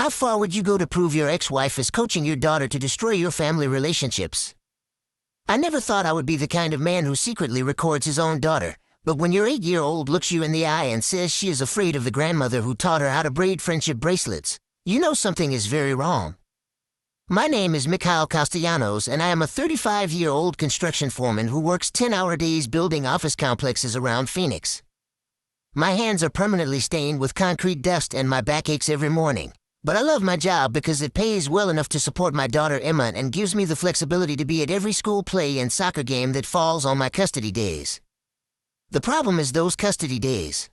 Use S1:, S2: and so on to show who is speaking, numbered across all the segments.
S1: How far would you go to prove your ex-wife is coaching your daughter to destroy your family relationships? I never thought I would be the kind of man who secretly records his own daughter, but when your 8-year-old looks you in the eye and says she is afraid of the grandmother who taught her how to braid friendship bracelets, you know something is very wrong. My name is Mikhail Castellanos, and I am a 35-year-old construction foreman who works 10-hour days building office complexes around Phoenix. My hands are permanently stained with concrete dust and my back aches every morning. But I love my job because it pays well enough to support my daughter Emma and gives me the flexibility to be at every school play and soccer game that falls on my custody days. The problem is those custody days.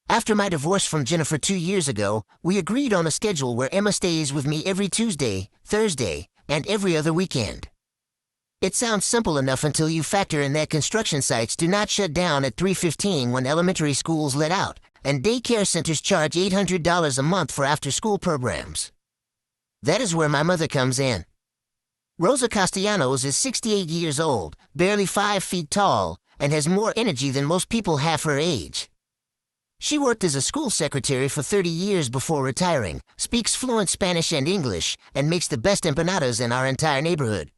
S1: After my divorce from Jennifer 2 years ago, we agreed on a schedule where Emma stays with me every Tuesday, Thursday, and every other weekend. It sounds simple enough until you factor in that construction sites do not shut down at 3:15 when elementary schools let out, and daycare centers charge $800 a month for after-school programs. That is where my mother comes in. Rosa Castellanos is 68 years old, barely 5 feet tall, and has more energy than most people half her age. She worked as a school secretary for 30 years before retiring, speaks fluent Spanish and English, and makes the best empanadas in our entire neighborhood.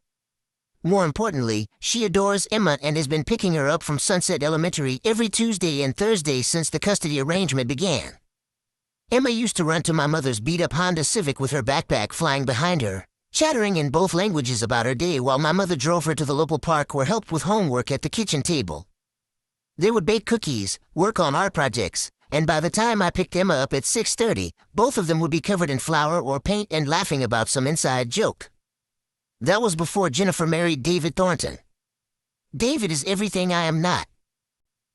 S1: More importantly, she adores Emma and has been picking her up from Sunset Elementary every Tuesday and Thursday since the custody arrangement began. Emma used to run to my mother's beat-up Honda Civic with her backpack flying behind her, chattering in both languages about her day while my mother drove her to the local park or helped with homework at the kitchen table. They would bake cookies, work on art projects, and by the time I picked Emma up at 6:30, both of them would be covered in flour or paint and laughing about some inside joke. That was before Jennifer married David Thornton. David is everything I am not.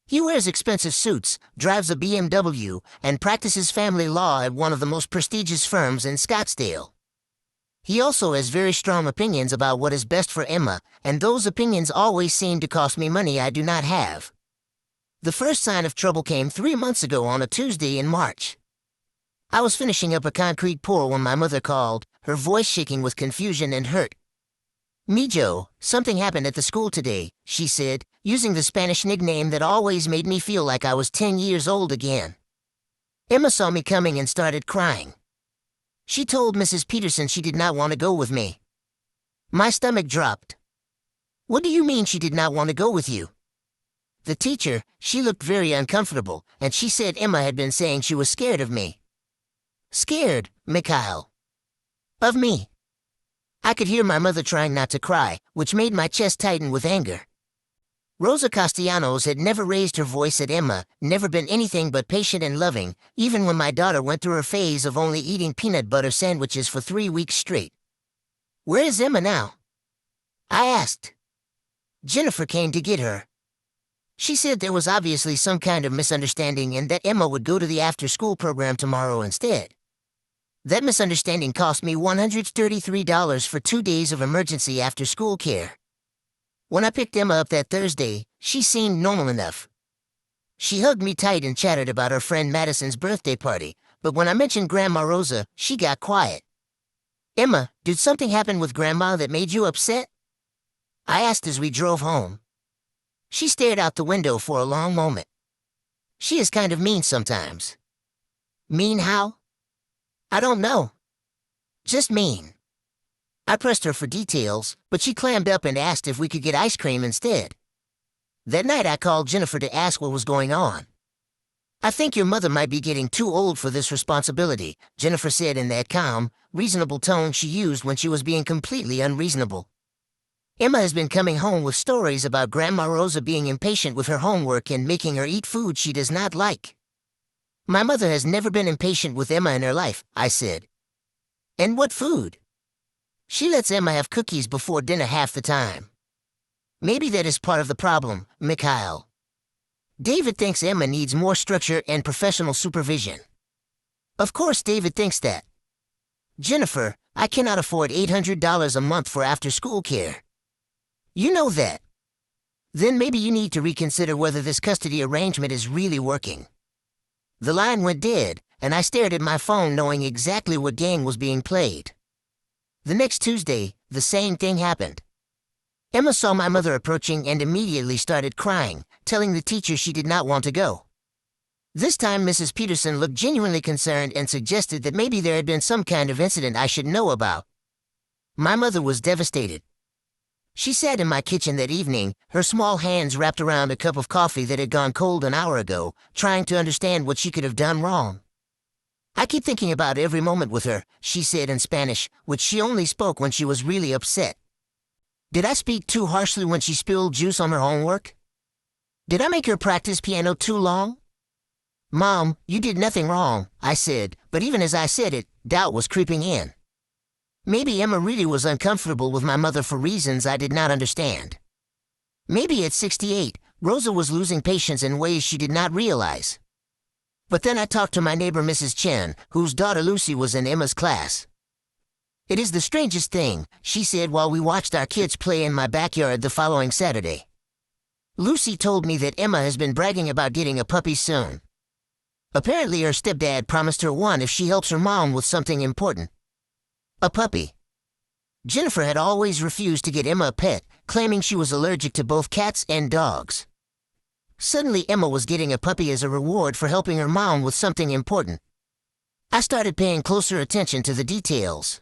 S1: He wears expensive suits, drives a BMW, and practices family law at one of the most prestigious firms in Scottsdale. He also has very strong opinions about what is best for Emma, and those opinions always seem to cost me money I do not have. The first sign of trouble came 3 months ago on a Tuesday in March. I was finishing up a concrete pour when my mother called, her voice shaking with confusion and hurt. "Mijo, something happened at the school today," she said, using the Spanish nickname that always made me feel like I was 10 years old again. Emma saw me coming and started crying. She told Mrs. Peterson she did not want to go with me. My stomach dropped. "What do you mean she did not want to go with you?" The teacher, she looked very uncomfortable, and she said Emma had been saying she was scared of me. "Scared, Mikhail?" "Of me?" I could hear my mother trying not to cry, which made my chest tighten with anger. Rosa Castellanos had never raised her voice at Emma, never been anything but patient and loving, even when my daughter went through her phase of only eating peanut butter sandwiches for 3 weeks straight. "Where is Emma now?" I asked. "Jennifer came to get her. She said there was obviously some kind of misunderstanding and that Emma would go to the after-school program tomorrow instead. That misunderstanding cost me $133 for 2 days of emergency after-school care. When I picked Emma up that Thursday, she seemed normal enough. She hugged me tight and chattered about her friend Madison's birthday party, but when I mentioned Grandma Rosa, she got quiet. "Emma, did something happen with Grandma that made you upset?" I asked as we drove home. She stared out the window for a long moment. "She is kind of mean sometimes." "Mean how?" "I don't know. Just mean." I pressed her for details, but she clammed up and asked if we could get ice cream instead. That night I called Jennifer to ask what was going on. "I think your mother might be getting too old for this responsibility," Jennifer said in that calm, reasonable tone she used when she was being completely unreasonable. "Emma has been coming home with stories about Grandma Rosa being impatient with her homework and making her eat food she does not like." "My mother has never been impatient with Emma in her life," I said. "And what food?" "She lets Emma have cookies before dinner half the time." Maybe that is part of the problem, Mikhail. David thinks Emma needs more structure and professional supervision. Of course David thinks that. "Jennifer, I cannot afford $800 a month for after-school care. You know that. Then maybe you need to reconsider whether this custody arrangement is really working." The line went dead, and I stared at my phone knowing exactly what game was being played. The next Tuesday, the same thing happened. Emma saw my mother approaching and immediately started crying, telling the teacher she did not want to go. This time Mrs. Peterson looked genuinely concerned and suggested that maybe there had been some kind of incident I should know about. My mother was devastated. She sat in my kitchen that evening, her small hands wrapped around a cup of coffee that had gone cold an hour ago, trying to understand what she could have done wrong. "I keep thinking about every moment with her," she said in Spanish, which she only spoke when she was really upset. Did I speak too harshly when she spilled juice on her homework? Did I make her practice piano too long? "Mom, you did nothing wrong," I said, but even as I said it, doubt was creeping in. Maybe Emma really was uncomfortable with my mother for reasons I did not understand. Maybe at 68, Rosa was losing patience in ways she did not realize. But then I talked to my neighbor Mrs. Chen, whose daughter Lucy was in Emma's class. "It is the strangest thing," she said while we watched our kids play in my backyard the following Saturday. "Lucy told me that Emma has been bragging about getting a puppy soon. Apparently her stepdad promised her one if she helps her mom with something important. A puppy. Jennifer had always refused to get Emma a pet, claiming she was allergic to both cats and dogs. Suddenly Emma was getting a puppy as a reward for helping her mom with something important. I started paying closer attention to the details.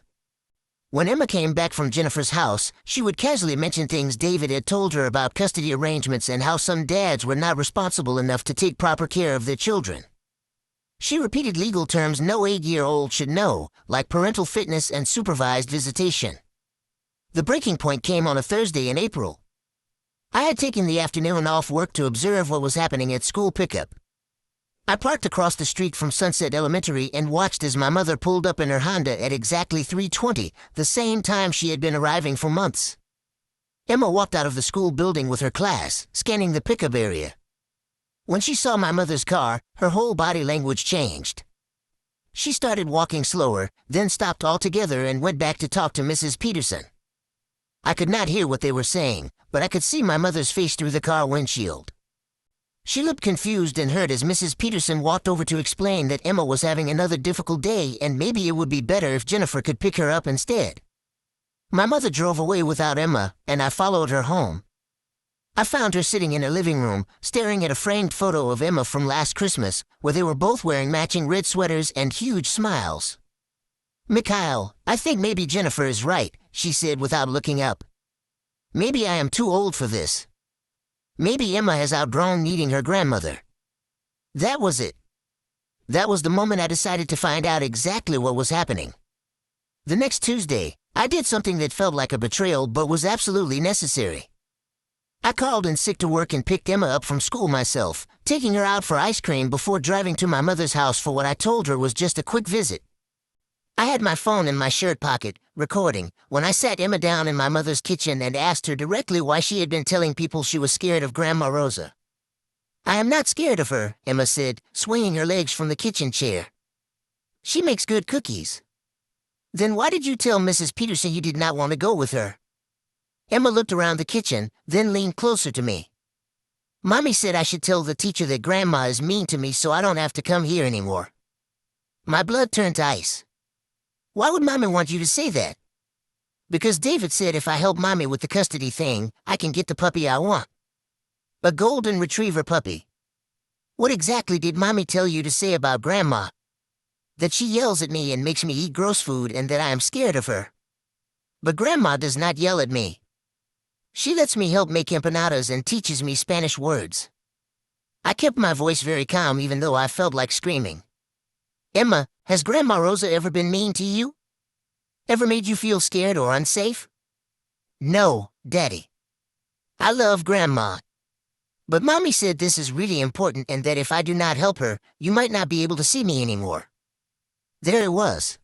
S1: When Emma came back from Jennifer's house, she would casually mention things David had told her about custody arrangements and how some dads were not responsible enough to take proper care of their children. She repeated legal terms no 8-year-old should know, like parental fitness and supervised visitation. The breaking point came on a Thursday in April. I had taken the afternoon off work to observe what was happening at school pickup. I parked across the street from Sunset Elementary and watched as my mother pulled up in her Honda at exactly 3:20, the same time she had been arriving for months. Emma walked out of the school building with her class, scanning the pickup area. When she saw my mother's car, her whole body language changed. She started walking slower, then stopped altogether and went back to talk to Mrs. Peterson. I could not hear what they were saying, but I could see my mother's face through the car windshield. She looked confused and hurt as Mrs. Peterson walked over to explain that Emma was having another difficult day and maybe it would be better if Jennifer could pick her up instead. My mother drove away without Emma, and I followed her home. I found her sitting in her living room, staring at a framed photo of Emma from last Christmas, where they were both wearing matching red sweaters and huge smiles. "Mikhail, I think maybe Jennifer is right," she said without looking up. "Maybe I am too old for this. Maybe Emma has outgrown needing her grandmother." That was it. That was the moment I decided to find out exactly what was happening. The next Tuesday, I did something that felt like a betrayal but was absolutely necessary. I called in sick to work and picked Emma up from school myself, taking her out for ice cream before driving to my mother's house for what I told her was just a quick visit. I had my phone in my shirt pocket, recording, when I sat Emma down in my mother's kitchen and asked her directly why she had been telling people she was scared of Grandma Rosa. "I am not scared of her," Emma said, swinging her legs from the kitchen chair. "She makes good cookies." "Then why did you tell Mrs. Peterson you did not want to go with her?" Emma looked around the kitchen, then leaned closer to me. "Mommy said I should tell the teacher that Grandma is mean to me so I don't have to come here anymore." My blood turned to ice. "Why would Mommy want you to say that?" "Because David said if I help Mommy with the custody thing, I can get the puppy I want. A golden retriever puppy." "What exactly did Mommy tell you to say about Grandma?" "That she yells at me and makes me eat gross food and that I am scared of her." "But Grandma does not yell at me. She lets me help make empanadas and teaches me Spanish words." I kept my voice very calm even though I felt like screaming. "Emma, has Grandma Rosa ever been mean to you? Ever made you feel scared or unsafe?" "No, Daddy. I love Grandma. But Mommy said this is really important and that if I do not help her, you might not be able to see me anymore." There it was.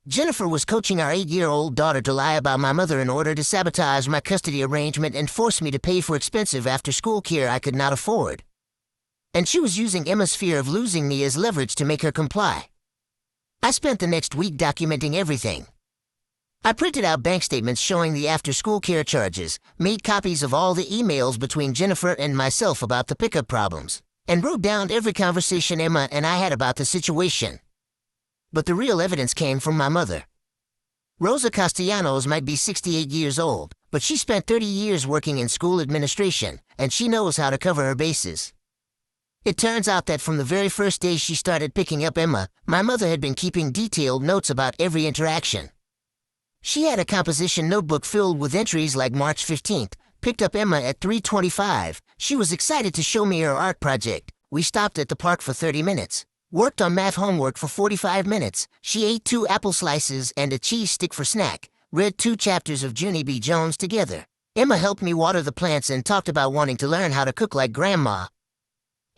S1: Jennifer was coaching our 8-year-old daughter to lie about my mother in order to sabotage my custody arrangement and force me to pay for expensive after-school care I could not afford. And she was using Emma's fear of losing me as leverage to make her comply. I spent the next week documenting everything. I printed out bank statements showing the after-school care charges, made copies of all the emails between Jennifer and myself about the pickup problems, and wrote down every conversation Emma and I had about the situation. But the real evidence came from my mother. Rosa Castellanos might be 68 years old, but she spent 30 years working in school administration, and she knows how to cover her bases. It turns out that from the very first day she started picking up Emma, my mother had been keeping detailed notes about every interaction. She had a composition notebook filled with entries like March 15th, picked up Emma at 3:25. She was excited to show me her art project. We stopped at the park for 30 minutes. Worked on math homework for 45 minutes. She ate 2 apple slices and a cheese stick for snack. Read 2 chapters of Junie B. Jones together. Emma helped me water the plants and talked about wanting to learn how to cook like Grandma.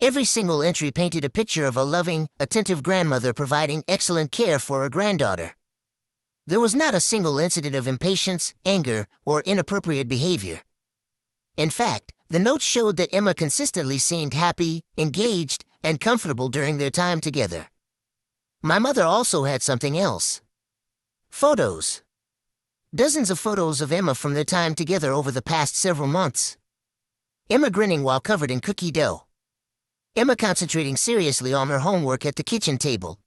S1: Every single entry painted a picture of a loving, attentive grandmother providing excellent care for her granddaughter. There was not a single incident of impatience, anger, or inappropriate behavior. In fact, the notes showed that Emma consistently seemed happy, engaged, and comfortable during their time together. My mother also had something else. Photos. Dozens of photos of Emma from their time together over the past several months. Emma grinning while covered in cookie dough. Emma concentrating seriously on her homework at the kitchen table.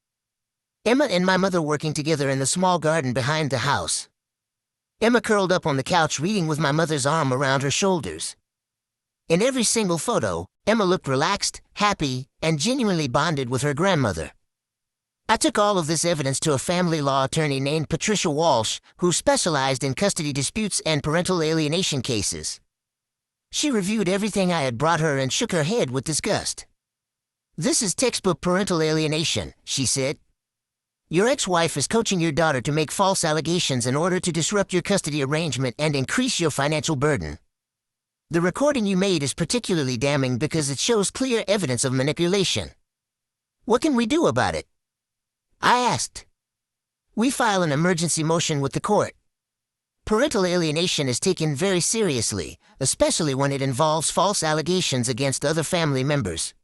S1: Emma and my mother working together in the small garden behind the house. Emma curled up on the couch reading with my mother's arm around her shoulders. In every single photo, Emma looked relaxed, happy, and genuinely bonded with her grandmother. I took all of this evidence to a family law attorney named Patricia Walsh, who specialized in custody disputes and parental alienation cases. She reviewed everything I had brought her and shook her head with disgust. "This is textbook parental alienation," she said. "Your ex-wife is coaching your daughter to make false allegations in order to disrupt your custody arrangement and increase your financial burden. The recording you made is particularly damning because it shows clear evidence of manipulation. What can we do about it?" I asked. "We file an emergency motion with the court. Parental alienation is taken very seriously, especially when it involves false allegations against other family members.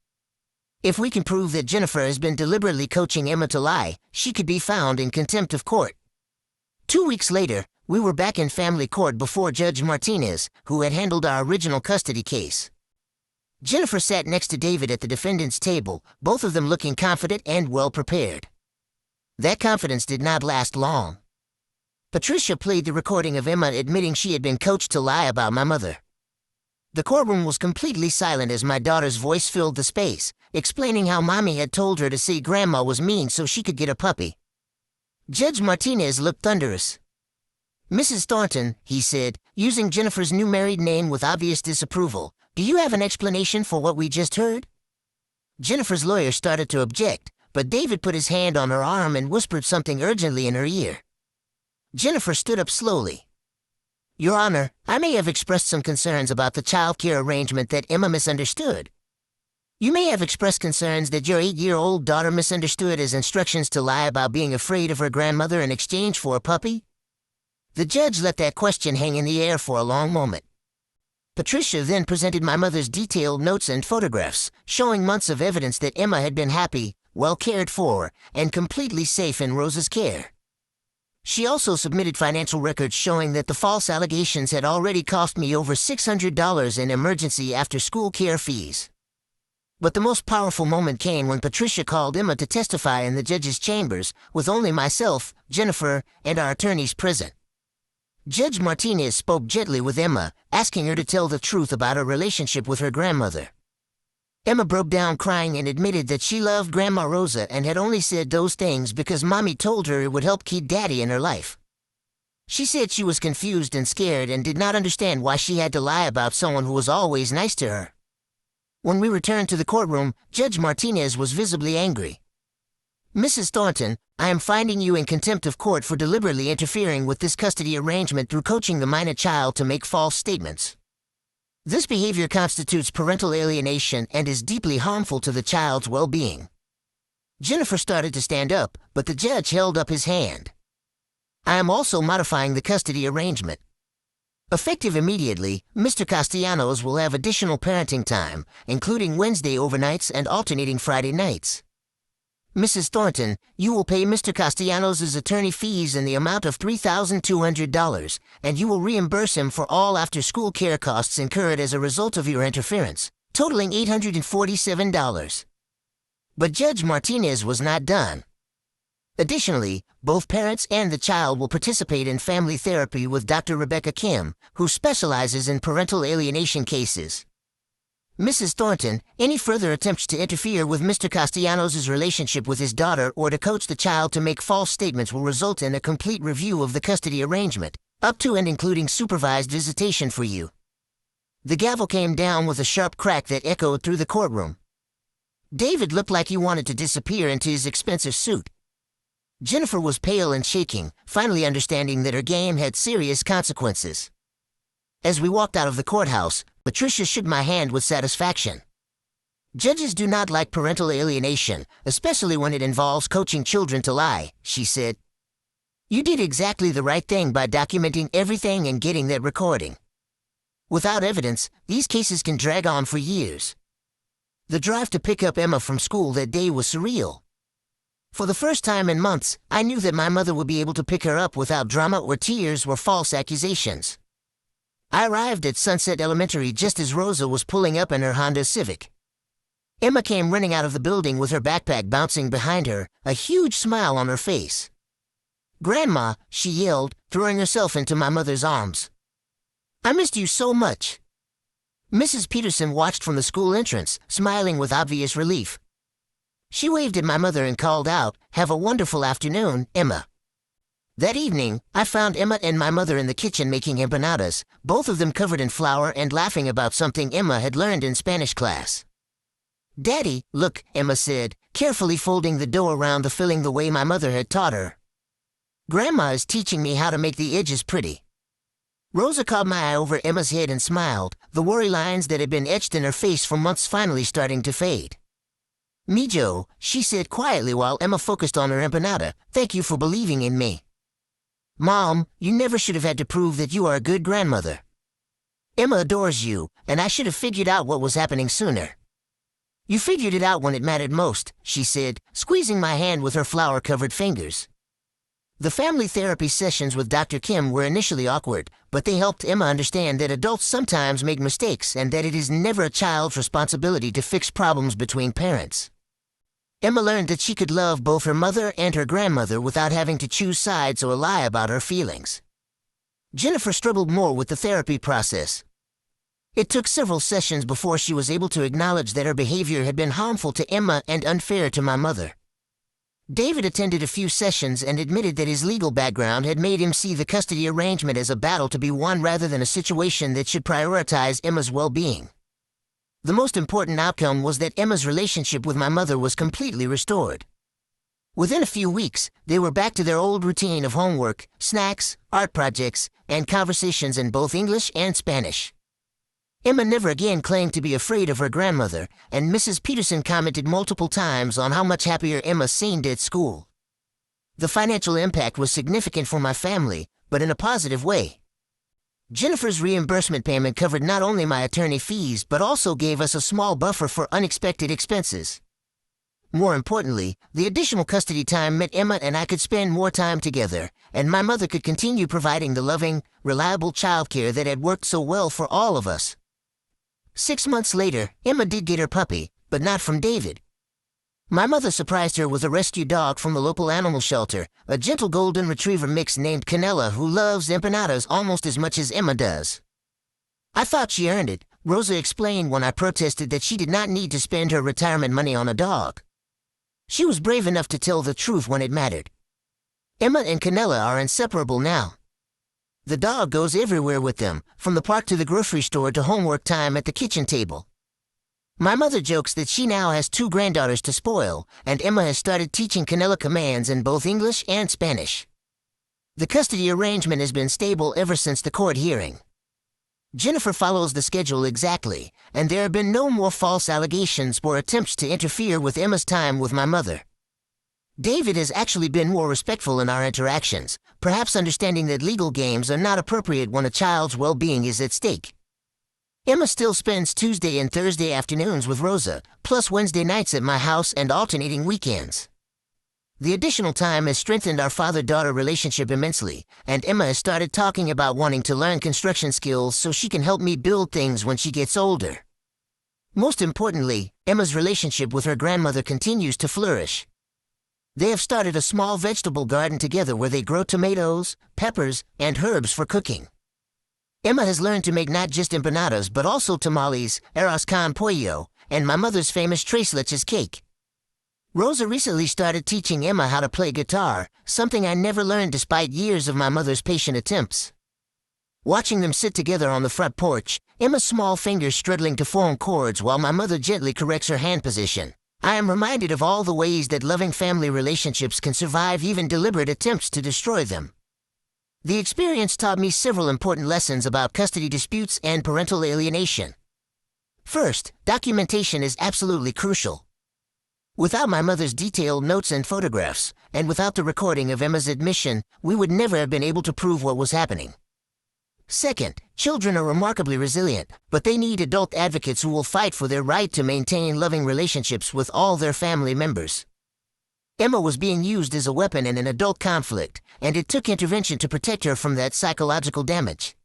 S1: If we can prove that Jennifer has been deliberately coaching Emma to lie, she could be found in contempt of court." 2 weeks later, we were back in family court before Judge Martinez, who had handled our original custody case. Jennifer sat next to David at the defendant's table, both of them looking confident and well-prepared. That confidence did not last long. Patricia played the recording of Emma admitting she had been coached to lie about my mother. The courtroom was completely silent as my daughter's voice filled the space, explaining how Mommy had told her to say Grandma was mean so she could get a puppy. Judge Martinez looked thunderous. "Mrs. Thornton," he said, using Jennifer's new married name with obvious disapproval, "do you have an explanation for what we just heard?" Jennifer's lawyer started to object, but David put his hand on her arm and whispered something urgently in her ear. Jennifer stood up slowly. "Your Honor, I may have expressed some concerns about the child care arrangement that Emma misunderstood. You may have expressed concerns that your 8-year-old daughter misunderstood as instructions to lie about being afraid of her grandmother in exchange for a puppy?" The judge let that question hang in the air for a long moment. Patricia then presented my mother's detailed notes and photographs, showing months of evidence that Emma had been happy, well cared for, and completely safe in Rosa's care. She also submitted financial records showing that the false allegations had already cost me over $600 in emergency after-school care fees. But the most powerful moment came when Patricia called Emma to testify in the judge's chambers, with only myself, Jennifer, and our attorneys present. Judge Martinez spoke gently with Emma, asking her to tell the truth about her relationship with her grandmother. Emma broke down crying and admitted that she loved Grandma Rosa and had only said those things because Mommy told her it would help keep Daddy in her life. She said she was confused and scared and did not understand why she had to lie about someone who was always nice to her. When we returned to the courtroom, Judge Martinez was visibly angry. "Mrs. Thornton, I am finding you in contempt of court for deliberately interfering with this custody arrangement through coaching the minor child to make false statements. This behavior constitutes parental alienation and is deeply harmful to the child's well-being." Jennifer started to stand up, but the judge held up his hand. "I am also modifying the custody arrangement. Effective immediately, Mr. Castellanos will have additional parenting time, including Wednesday overnights and alternating Friday nights. Mrs. Thornton, you will pay Mr. Castellanos' attorney fees in the amount of $3,200, and you will reimburse him for all after-school care costs incurred as a result of your interference, totaling $847. But Judge Martinez was not done. Additionally, both parents and the child will participate in family therapy with Dr. Rebecca Kim, who specializes in parental alienation cases. Mrs. Thornton, any further attempts to interfere with Mr. Castellanos' relationship with his daughter or to coach the child to make false statements will result in a complete review of the custody arrangement, up to and including supervised visitation for you." The gavel came down with a sharp crack that echoed through the courtroom. David looked like he wanted to disappear into his expensive suit. Jennifer was pale and shaking, finally understanding that her game had serious consequences. As we walked out of the courthouse, Patricia shook my hand with satisfaction. "Judges do not like parental alienation, especially when it involves coaching children to lie," she said. "You did exactly the right thing by documenting everything and getting that recording. Without evidence, these cases can drag on for years." The drive to pick up Emma from school that day was surreal. For the first time in months, I knew that my mother would be able to pick her up without drama or tears or false accusations. I arrived at Sunset Elementary just as Rosa was pulling up in her Honda Civic. Emma came running out of the building with her backpack bouncing behind her, a huge smile on her face. "Grandma," she yelled, throwing herself into my mother's arms. "I missed you so much." Mrs. Peterson watched from the school entrance, smiling with obvious relief. She waved at my mother and called out, "Have a wonderful afternoon, Emma." That evening, I found Emma and my mother in the kitchen making empanadas, both of them covered in flour and laughing about something Emma had learned in Spanish class. "Daddy, look," Emma said, carefully folding the dough around the filling the way my mother had taught her. "Grandma is teaching me how to make the edges pretty." Rosa caught my eye over Emma's head and smiled, the worry lines that had been etched in her face for months finally starting to fade. "Mijo," she said quietly while Emma focused on her empanada, "thank you for believing in me." "Mom, you never should have had to prove that you are a good grandmother. Emma adores you, and I should have figured out what was happening sooner." "You figured it out when it mattered most," she said, squeezing my hand with her flour-covered fingers. The family therapy sessions with Dr. Kim were initially awkward, but they helped Emma understand that adults sometimes make mistakes and that it is never a child's responsibility to fix problems between parents. Emma learned that she could love both her mother and her grandmother without having to choose sides or lie about her feelings. Jennifer struggled more with the therapy process. It took several sessions before she was able to acknowledge that her behavior had been harmful to Emma and unfair to my mother. David attended a few sessions and admitted that his legal background had made him see the custody arrangement as a battle to be won rather than a situation that should prioritize Emma's well-being. The most important outcome was that Emma's relationship with my mother was completely restored. Within a few weeks, they were back to their old routine of homework, snacks, art projects, and conversations in both English and Spanish. Emma never again claimed to be afraid of her grandmother, and Mrs. Peterson commented multiple times on how much happier Emma seemed at school. The financial impact was significant for my family, but in a positive way. Jennifer's reimbursement payment covered not only my attorney fees but also gave us a small buffer for unexpected expenses. More importantly, the additional custody time meant Emma and I could spend more time together, and my mother could continue providing the loving, reliable childcare that had worked so well for all of us. 6 months later, Emma did get her puppy, but not from David. My mother surprised her with a rescue dog from the local animal shelter, a gentle golden retriever mix named Canella who loves empanadas almost as much as Emma does. "I thought she earned it," Rosa explained when I protested that she did not need to spend her retirement money on a dog. She was brave enough to tell the truth when it mattered. Emma and Canella are inseparable now. The dog goes everywhere with them, from the park to the grocery store to homework time at the kitchen table. My mother jokes that she now has 2 granddaughters to spoil, and Emma has started teaching Canella commands in both English and Spanish. The custody arrangement has been stable ever since the court hearing. Jennifer follows the schedule exactly, and there have been no more false allegations or attempts to interfere with Emma's time with my mother. David has actually been more respectful in our interactions, perhaps understanding that legal games are not appropriate when a child's well-being is at stake. Emma still spends Tuesday and Thursday afternoons with Rosa, plus Wednesday nights at my house and alternating weekends. The additional time has strengthened our father-daughter relationship immensely, and Emma has started talking about wanting to learn construction skills so she can help me build things when she gets older. Most importantly, Emma's relationship with her grandmother continues to flourish. They have started a small vegetable garden together where they grow tomatoes, peppers, and herbs for cooking. Emma has learned to make not just empanadas but also tamales, arroz con pollo, and my mother's famous tres leches cake. Rosa recently started teaching Emma how to play guitar, something I never learned despite years of my mother's patient attempts. Watching them sit together on the front porch, Emma's small fingers struggling to form chords while my mother gently corrects her hand position, I am reminded of all the ways that loving family relationships can survive even deliberate attempts to destroy them. The experience taught me several important lessons about custody disputes and parental alienation. First, documentation is absolutely crucial. Without my mother's detailed notes and photographs, and without the recording of Emma's admission, we would never have been able to prove what was happening. Second, children are remarkably resilient, but they need adult advocates who will fight for their right to maintain loving relationships with all their family members. Emma was being used as a weapon in an adult conflict, and it took intervention to protect her from that psychological damage.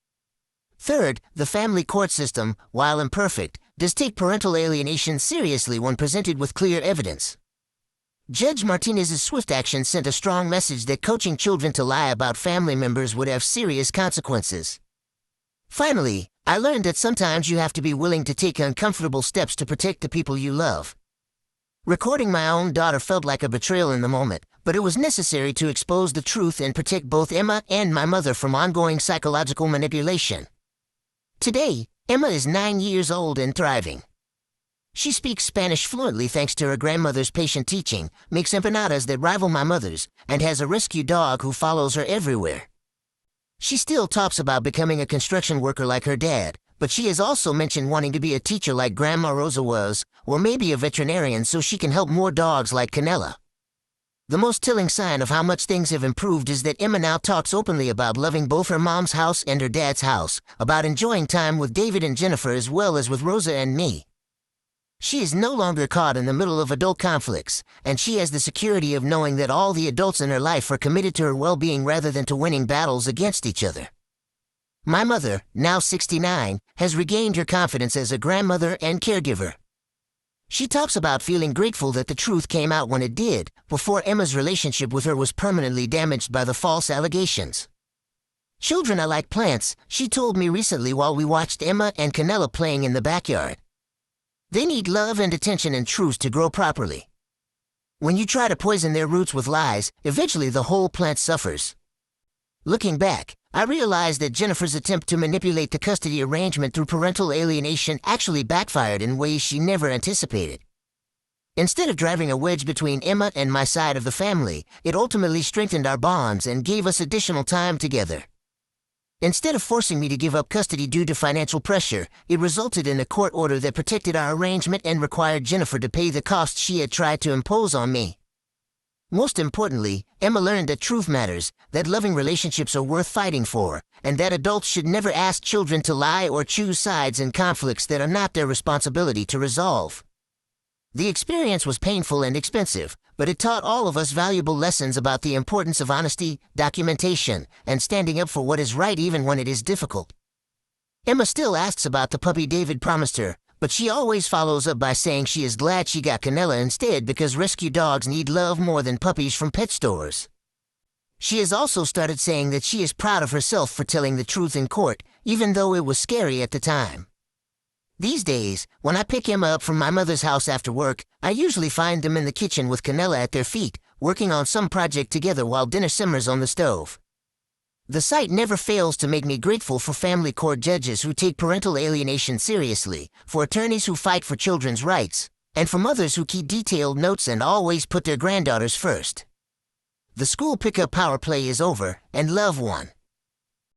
S1: Third, the family court system, while imperfect, does take parental alienation seriously when presented with clear evidence. Judge Martinez's swift action sent a strong message that coaching children to lie about family members would have serious consequences. Finally, I learned that sometimes you have to be willing to take uncomfortable steps to protect the people you love. Recording my own daughter felt like a betrayal in the moment, but it was necessary to expose the truth and protect both Emma and my mother from ongoing psychological manipulation. Today, Emma is 9 years old and thriving. She speaks Spanish fluently thanks to her grandmother's patient teaching, makes empanadas that rival my mother's, and has a rescue dog who follows her everywhere. She still talks about becoming a construction worker like her dad, but she has also mentioned wanting to be a teacher like Grandma Rosa was, or maybe a veterinarian so she can help more dogs like Canella. The most telling sign of how much things have improved is that Emma now talks openly about loving both her mom's house and her dad's house, about enjoying time with David and Jennifer as well as with Rosa and me. She is no longer caught in the middle of adult conflicts, and she has the security of knowing that all the adults in her life are committed to her well-being rather than to winning battles against each other. My mother, now 69, has regained her confidence as a grandmother and caregiver. She talks about feeling grateful that the truth came out when it did, before Emma's relationship with her was permanently damaged by the false allegations. Children are like plants, she told me recently while we watched Emma and Canella playing in the backyard. They need love and attention and truth to grow properly. When you try to poison their roots with lies, eventually the whole plant suffers. Looking back, I realized that Jennifer's attempt to manipulate the custody arrangement through parental alienation actually backfired in ways she never anticipated. Instead of driving a wedge between Emma and my side of the family, it ultimately strengthened our bonds and gave us additional time together. Instead of forcing me to give up custody due to financial pressure, it resulted in a court order that protected our arrangement and required Jennifer to pay the costs she had tried to impose on me. Most importantly, Emma learned that truth matters, that loving relationships are worth fighting for, and that adults should never ask children to lie or choose sides in conflicts that are not their responsibility to resolve. The experience was painful and expensive, but it taught all of us valuable lessons about the importance of honesty, documentation, and standing up for what is right even when it is difficult. Emma still asks about the puppy David promised her, but she always follows up by saying she is glad she got Canella instead because rescue dogs need love more than puppies from pet stores. She has also started saying that she is proud of herself for telling the truth in court, even though it was scary at the time. These days, when I pick Emma up from my mother's house after work, I usually find them in the kitchen with Canella at their feet, working on some project together while dinner simmers on the stove. The sight never fails to make me grateful for family court judges who take parental alienation seriously, for attorneys who fight for children's rights, and for mothers who keep detailed notes and always put their granddaughters first. The school pickup power play is over, and love won.